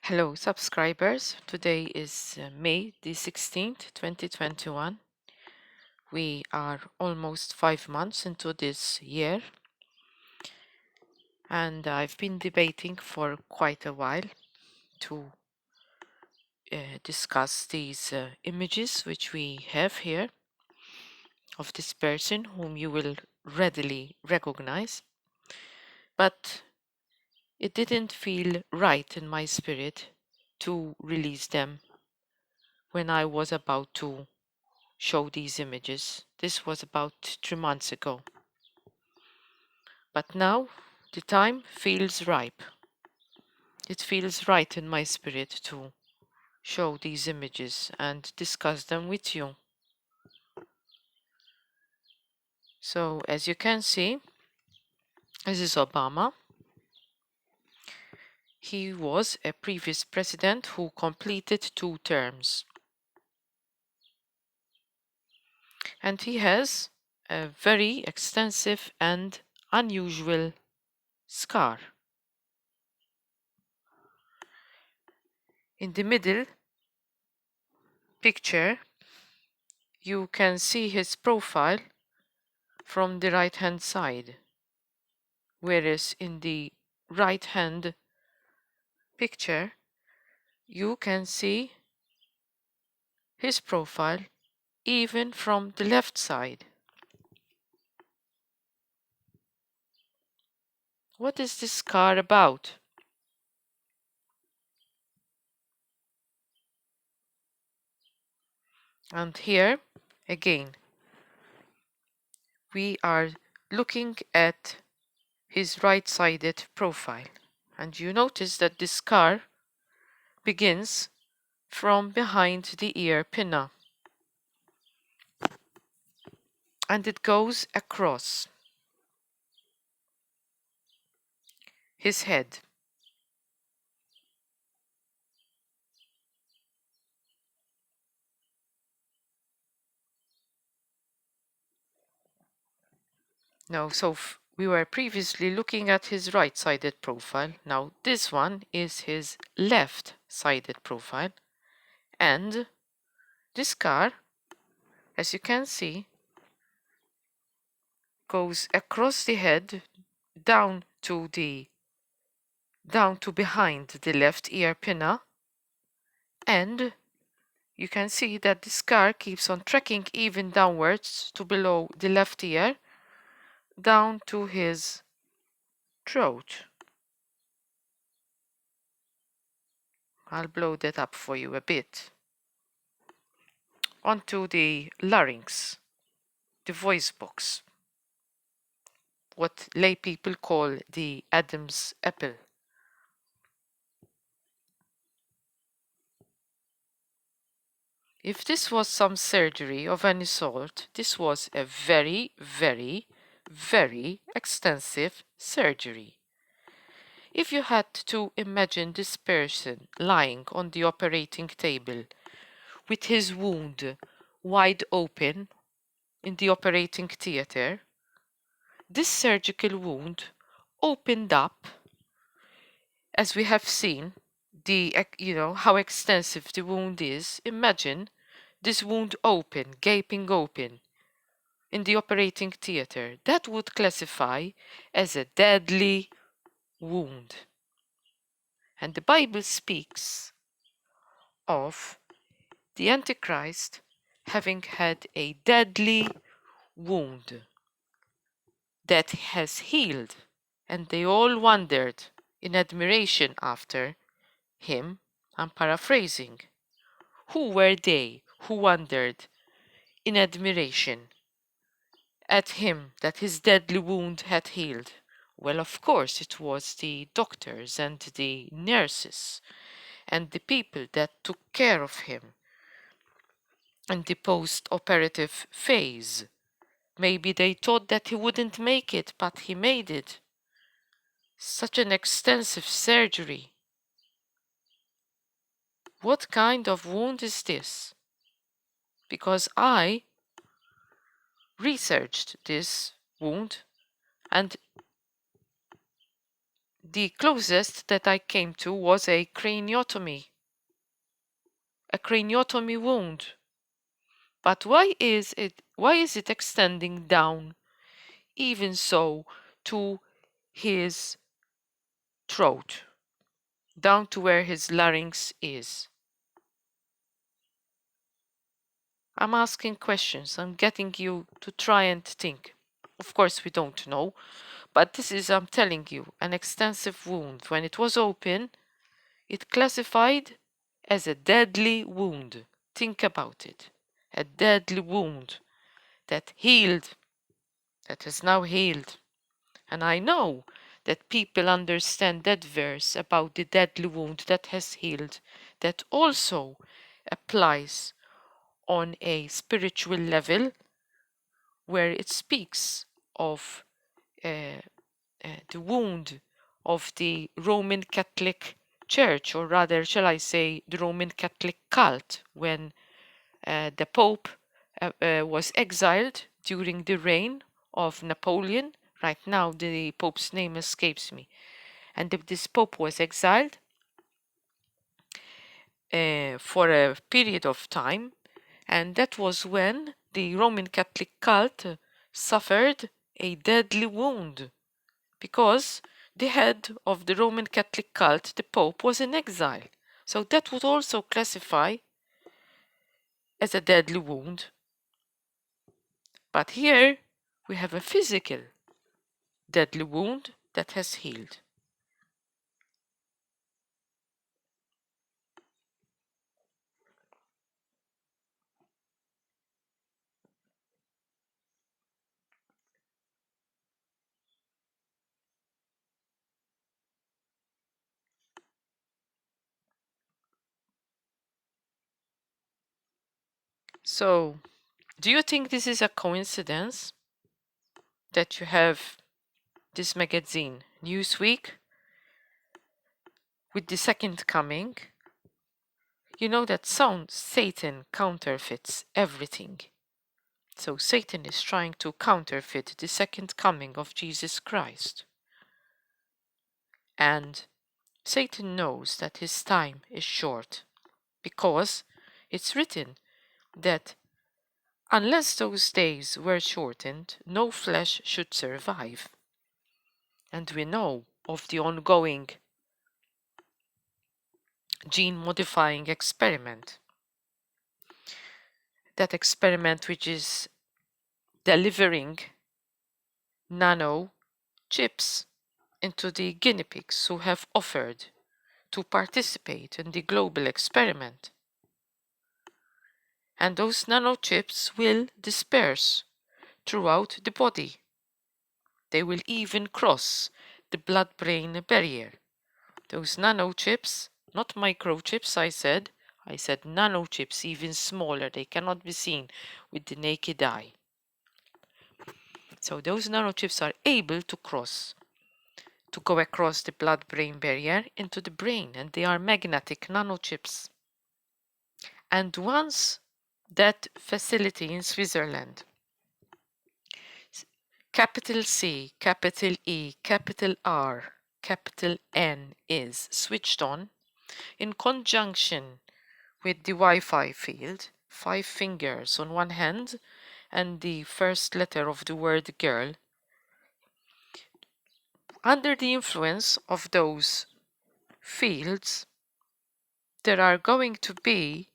Hello subscribers, today is May the 16th, 2021. We are almost 5 months into this year and I've been debating for quite a while to discuss these images which we have here of this person whom you will readily recognize, but it didn't feel right in my spirit to release them when I was about to show these images. This was about 3 months ago. But now the time feels ripe. It feels right in my spirit to show these images and discuss them with you. So as you can see, this is Obama. He was a previous president who completed 2 terms. And he has a very extensive and unusual scar. In the middle picture, you can see his profile from the right hand side, whereas in the right hand picture you can see his profile even from the left side. What is this scar about? And here again we are looking at his right-sided profile, and you notice that this scar begins from behind the ear pinna and it goes across his head. Now, we were previously looking at his right-sided profile. Now this one is his left-sided profile, and this scar, as you can see, goes across the head down to behind the left ear pinna, and you can see that the scar keeps on tracking even downwards to below the left ear, down to his throat. I'll blow that up for you a bit. Onto the larynx, the voice box, what lay people call the Adam's apple. If this was some surgery of any sort, this was a very, very, very extensive surgery. If you had to imagine this person lying on the operating table with his wound wide open in the operating theater, this surgical wound opened up, as we have seen, how extensive the wound is. Imagine this wound open, gaping open in the operating theater. That would classify as a deadly wound. And the Bible speaks of the Antichrist having had a deadly wound that has healed, and they all wondered in admiration after him. I'm paraphrasing. Who were they who wondered in admiration at him that his deadly wound had healed? Well, of course, it was the doctors and the nurses and the people that took care of him in the post-operative phase. Maybe they thought that he wouldn't make it, but he made it. Such an extensive surgery. What kind of wound is this? Because I researched this wound, and The closest that I came to was a craniotomy wound. But why is it extending down, even so, to his throat, down to where his larynx is? I'm asking questions. I'm getting you to try and think. Of course, we don't know, but this is, I'm telling you, an extensive wound. When it was open, it classified as a deadly wound. Think about it. A deadly wound that healed, that has now healed. And I know that people understand that verse about the deadly wound that has healed, that also applies on a spiritual level, where it speaks of uh, the wound of the Roman Catholic Church, or rather, shall I say, the Roman Catholic cult, when the Pope was exiled during the reign of Napoleon. Right now, the Pope's name escapes me. And this Pope was exiled for a period of time, and that was when the Roman Catholic cult suffered a deadly wound, because the head of the Roman Catholic cult, the Pope, was in exile. So that would also classify as a deadly wound. But here we have a physical deadly wound that has healed. So, do you think this is a coincidence that you have this magazine, Newsweek, with the second coming? You know that Satan counterfeits everything. So Satan is trying to counterfeit the second coming of Jesus Christ. And Satan knows that his time is short, because it's written that unless those days were shortened, no flesh should survive. And we know of the ongoing gene modifying experiment. That experiment which is delivering nano chips into the guinea pigs who have offered to participate in the global experiment. And those nanochips will disperse throughout the body. They will even cross the blood-brain barrier. Those nanochips, not microchips, I said nanochips, even smaller. They cannot be seen with the naked eye. So those nanochips are able to go across the blood-brain barrier into the brain, and they are magnetic nanochips. And once that facility in Switzerland, capital C, capital E, capital R, capital N, is switched on, in conjunction with the Wi-Fi field, 5 fingers on one hand and the first letter of the word girl, under the influence of those fields, there are going to be